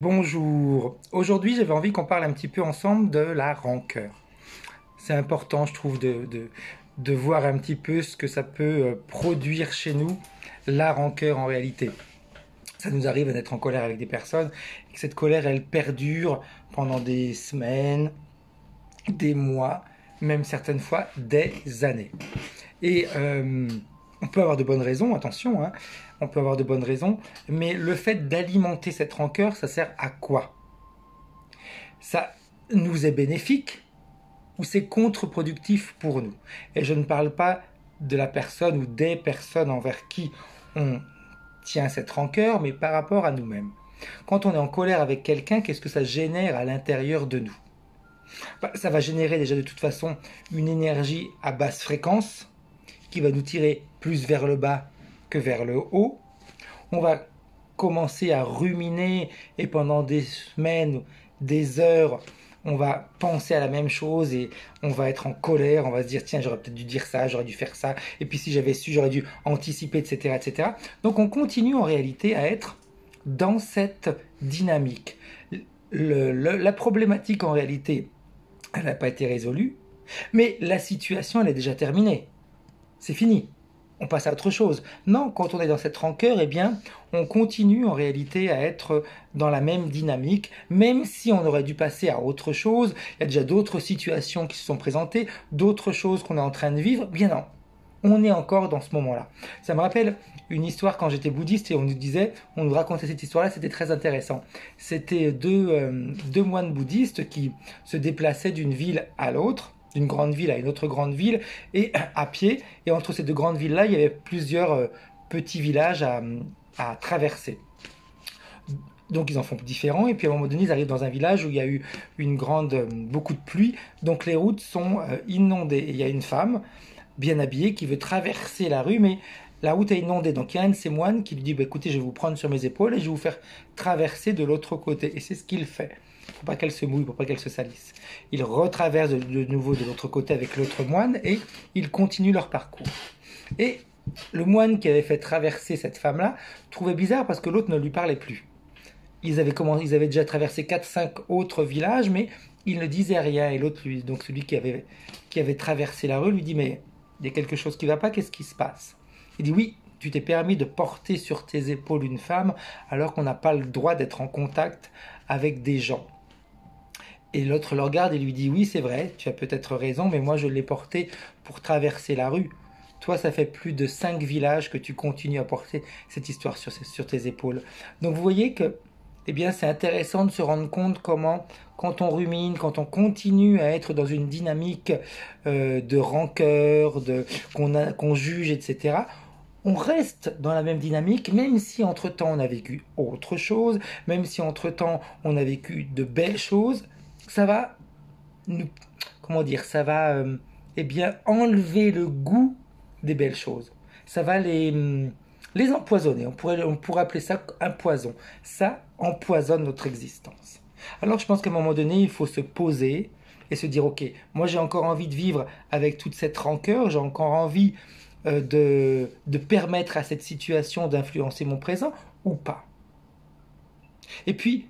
Bonjour. Aujourd'hui, j'avais envie qu'on parle un petit peu ensemble de la rancœur. C'est important, je trouve, de voir un petit peu ce que ça peut produire chez nous, la rancœur en réalité. Ça nous arrive d'être en colère avec des personnes et que cette colère, elle perdure pendant des semaines, des mois, même certaines fois des années. Et on peut avoir de bonnes raisons, attention, hein, on peut avoir de bonnes raisons, mais le fait d'alimenter cette rancœur, ça sert à quoi? Ça nous est bénéfique ou c'est contre-productif pour nous? Et je ne parle pas de la personne ou des personnes envers qui on tient cette rancœur, mais par rapport à nous-mêmes. Quand on est en colère avec quelqu'un, qu'est-ce que ça génère à l'intérieur de nous? Ça va générer déjà de toute façon une énergie à basse fréquence qui va nous tirer plus vers le bas que vers le haut. On va commencer à ruminer et pendant des semaines, des heures, on va penser à la même chose et on va être en colère, on va se dire tiens j'aurais peut-être dû dire ça, j'aurais dû faire ça, et puis si j'avais su j'aurais dû anticiper, etc., etc. Donc on continue en réalité à être dans cette dynamique. La problématique en réalité, elle n'a pas été résolue, mais la situation elle est déjà terminée. C'est fini. On passe à autre chose. Non, quand on est dans cette rancœur, eh bien, on continue en réalité à être dans la même dynamique, même si on aurait dû passer à autre chose. Il y a déjà d'autres situations qui se sont présentées, d'autres choses qu'on est en train de vivre. Bien non, on est encore dans ce moment-là. Ça me rappelle une histoire quand j'étais bouddhiste et on nous racontait cette histoire-là, c'était très intéressant. C'était deux moines bouddhistes qui se déplaçaient d'une ville à l'autre, d'une grande ville à une autre grande ville, et à pied. Et entre ces deux grandes villes-là, il y avait plusieurs petits villages à traverser. Donc ils en font différents, et puis à un moment donné, ils arrivent dans un village où il y a eu beaucoup de pluie, donc les routes sont inondées. Et il y a une femme bien habillée qui veut traverser la rue, mais la route est inondée. Donc il y a un de ces moines qui lui dit bah, écoutez, je vais vous prendre sur mes épaules et je vais vous faire traverser de l'autre côté. Et c'est ce qu'il fait. Pour pas qu'elle se mouille, pour pas qu'elle se salisse. Ils retraversent de nouveau de l'autre côté avec l'autre moine et ils continuent leur parcours. Et le moine qui avait fait traverser cette femme-là trouvait bizarre parce que l'autre ne lui parlait plus. Ils avaient déjà traversé 4-5 autres villages, mais il ne disait rien. Et l'autre, donc celui qui avait traversé la rue, lui dit mais il y a quelque chose qui ne va pas, qu'est-ce qui se passe? Il dit oui, tu t'es permis de porter sur tes épaules une femme alors qu'on n'a pas le droit d'être en contact avec des gens. Et l'autre le regarde et lui dit oui c'est vrai, tu as peut-être raison, mais moi je l'ai porté pour traverser la rue. Toi ça fait plus de 5 villages que tu continues à porter cette histoire sur tes épaules. Donc vous voyez que eh bien, c'est intéressant de se rendre compte comment, quand on rumine, quand on continue à être dans une dynamique de rancœur, qu'on juge, etc., on reste dans la même dynamique, même si entre-temps on a vécu autre chose, même si entre-temps on a vécu de belles choses, ça va nous, comment dire, ça va eh bien, enlever le goût des belles choses. Ça va les empoisonner. On pourrait appeler ça un poison. Ça empoisonne notre existence. Alors je pense qu'à un moment donné, il faut se poser et se dire, ok, moi j'ai encore envie de vivre avec toute cette rancœur, j'ai encore envie de permettre à cette situation d'influencer mon présent ou pas. Et puis,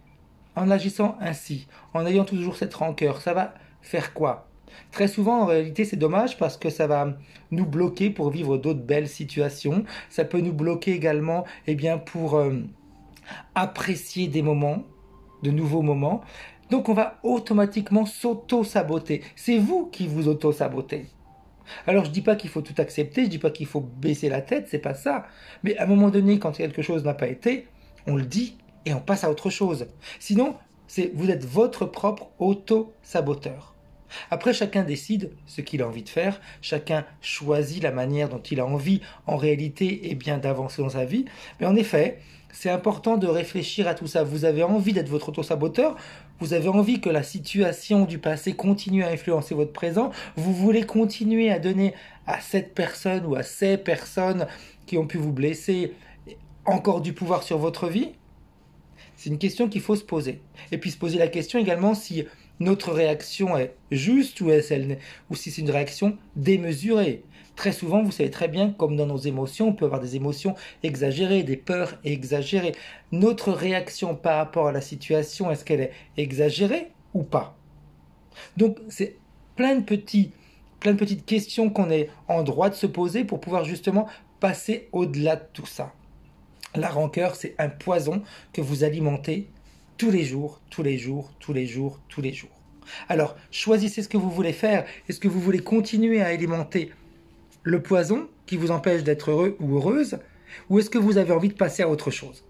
en agissant ainsi, en ayant toujours cette rancœur, ça va faire quoi? Très souvent, en réalité, c'est dommage parce que ça va nous bloquer pour vivre d'autres belles situations. Ça peut nous bloquer également eh bien, pour apprécier des moments, de nouveaux moments. Donc on va automatiquement s'auto-saboter. C'est vous qui vous auto-sabotez. Alors je dis pas qu'il faut tout accepter, je dis pas qu'il faut baisser la tête, c'est pas ça. Mais à un moment donné, quand quelque chose n'a pas été, on le dit et on passe à autre chose. Sinon, vous êtes votre propre auto-saboteur. Après, chacun décide ce qu'il a envie de faire, chacun choisit la manière dont il a envie, en réalité, eh bien, d'avancer dans sa vie. Mais en effet, c'est important de réfléchir à tout ça. Vous avez envie d'être votre auto-saboteur, vous avez envie que la situation du passé continue à influencer votre présent, vous voulez continuer à donner à cette personne ou à ces personnes qui ont pu vous blesser encore du pouvoir sur votre vie. C'est une question qu'il faut se poser. Et puis se poser la question également si notre réaction est juste ou si c'est une réaction démesurée. Très souvent, vous savez très bien, comme dans nos émotions, on peut avoir des émotions exagérées, des peurs exagérées. Notre réaction par rapport à la situation, est-ce qu'elle est exagérée ou pas? Donc, c'est plein de petites questions qu'on est en droit de se poser pour pouvoir justement passer au-delà de tout ça. La rancœur, c'est un poison que vous alimentez tous les jours, tous les jours, tous les jours, tous les jours. Alors, choisissez ce que vous voulez faire. Est-ce que vous voulez continuer à alimenter le poison qui vous empêche d'être heureux ou heureuse, ou est-ce que vous avez envie de passer à autre chose?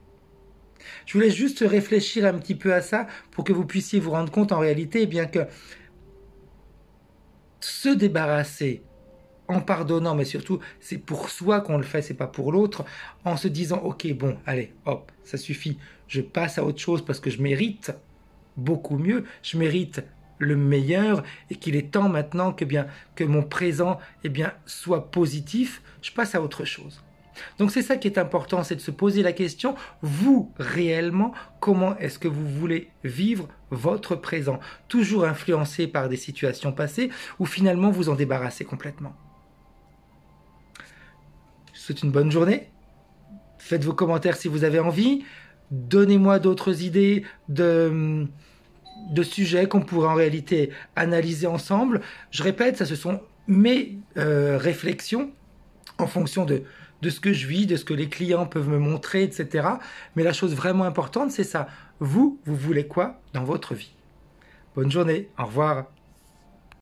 Je vous laisse juste réfléchir un petit peu à ça pour que vous puissiez vous rendre compte en réalité, eh bien que se débarrasser en pardonnant, mais surtout c'est pour soi qu'on le fait, c'est pas pour l'autre, en se disant ok bon allez hop ça suffit, je passe à autre chose parce que je mérite beaucoup mieux, je mérite le meilleur et qu'il est temps maintenant que mon présent soit positif, je passe à autre chose. Donc c'est ça qui est important, c'est de se poser la question, vous réellement, comment est-ce que vous voulez vivre votre présent? Toujours influencé par des situations passées ou finalement vous en débarrassez complètement? Je vous souhaite une bonne journée. Faites vos commentaires si vous avez envie. Donnez-moi d'autres idées de sujets qu'on pourrait en réalité analyser ensemble. Je répète, ça ce sont mes réflexions en fonction de ce que je vis, de ce que les clients peuvent me montrer, etc. Mais la chose vraiment importante, c'est ça. Vous voulez quoi dans votre vie? Bonne journée, au revoir.